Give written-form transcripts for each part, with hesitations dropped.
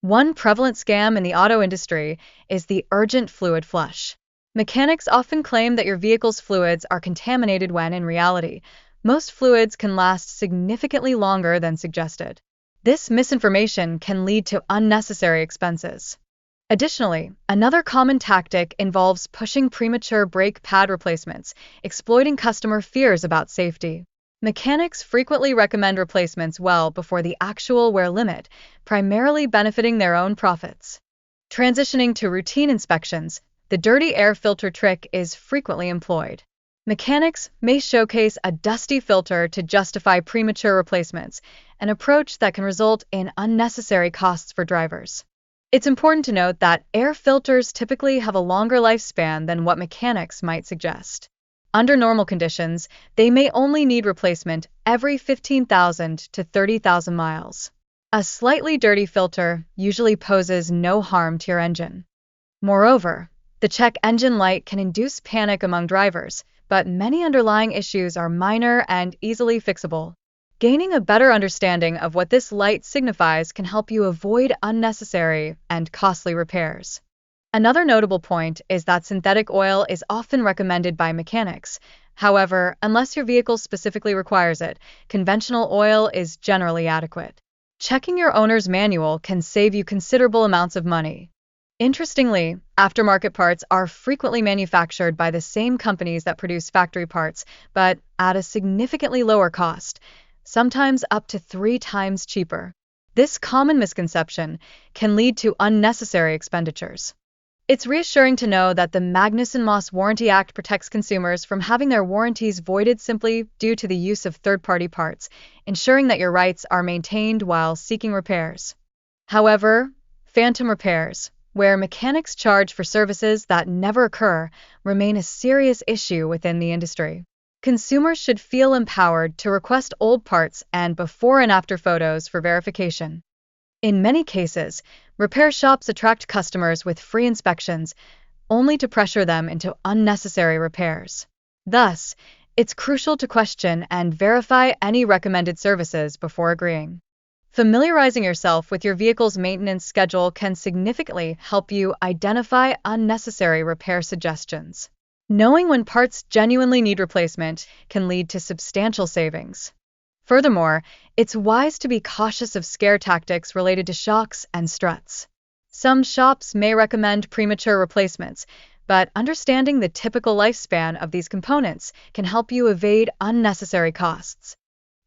One prevalent scam in the auto industry is the urgent fluid flush. Mechanics often claim that your vehicle's fluids are contaminated when, in reality, most fluids can last significantly longer than suggested. This misinformation can lead to unnecessary expenses. Additionally, another common tactic involves pushing premature brake pad replacements, exploiting customer fears about safety. Mechanics frequently recommend replacements well before the actual wear limit, primarily benefiting their own profits. Transitioning to routine inspections, the dirty air filter trick is frequently employed. Mechanics may showcase a dusty filter to justify premature replacements, an approach that can result in unnecessary costs for drivers. It's important to note that air filters typically have a longer lifespan than what mechanics might suggest. Under normal conditions, they may only need replacement every 15,000 to 30,000 miles. A slightly dirty filter usually poses no harm to your engine. Moreover, the check engine light can induce panic among drivers, but many underlying issues are minor and easily fixable. Gaining a better understanding of what this light signifies can help you avoid unnecessary and costly repairs. Another notable point is that synthetic oil is often recommended by mechanics. However, unless your vehicle specifically requires it, conventional oil is generally adequate. Checking your owner's manual can save you considerable amounts of money. Interestingly, aftermarket parts are frequently manufactured by the same companies that produce factory parts, but at a significantly lower cost, sometimes up to 3 times cheaper. This common misconception can lead to unnecessary expenditures. It's reassuring to know that the Magnuson-Moss Warranty Act protects consumers from having their warranties voided simply due to the use of third-party parts, ensuring that your rights are maintained while seeking repairs. However, phantom repairs, where mechanics charge for services that never occur, remain a serious issue within the industry. Consumers should feel empowered to request old parts and before and after photos for verification. In many cases, repair shops attract customers with free inspections, only to pressure them into unnecessary repairs. Thus, it's crucial to question and verify any recommended services before agreeing. Familiarizing yourself with your vehicle's maintenance schedule can significantly help you identify unnecessary repair suggestions. Knowing when parts genuinely need replacement can lead to substantial savings. Furthermore, it's wise to be cautious of scare tactics related to shocks and struts. Some shops may recommend premature replacements, but understanding the typical lifespan of these components can help you evade unnecessary costs.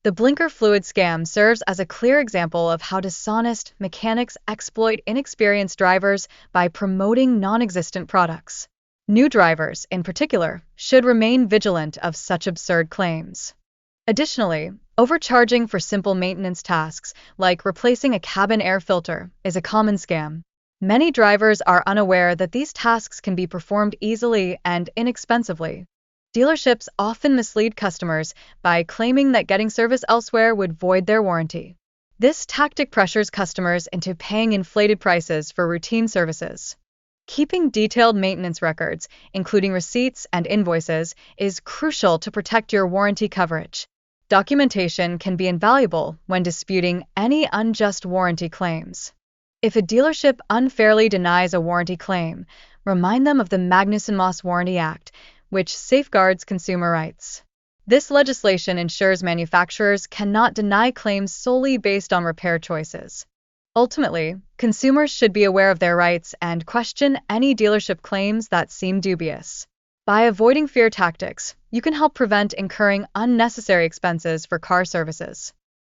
The blinker fluid scam serves as a clear example of how dishonest mechanics exploit inexperienced drivers by promoting non-existent products. New drivers, in particular, should remain vigilant of such absurd claims. Additionally, overcharging for simple maintenance tasks, like replacing a cabin air filter, is a common scam. Many drivers are unaware that these tasks can be performed easily and inexpensively. Dealerships often mislead customers by claiming that getting service elsewhere would void their warranty. This tactic pressures customers into paying inflated prices for routine services. Keeping detailed maintenance records, including receipts and invoices, is crucial to protect your warranty coverage. Documentation can be invaluable when disputing any unjust warranty claims. If a dealership unfairly denies a warranty claim, remind them of the Magnuson-Moss Warranty Act, which safeguards consumer rights. This legislation ensures manufacturers cannot deny claims solely based on repair choices. Ultimately, consumers should be aware of their rights and question any dealership claims that seem dubious. By avoiding fear tactics, you can help prevent incurring unnecessary expenses for car services.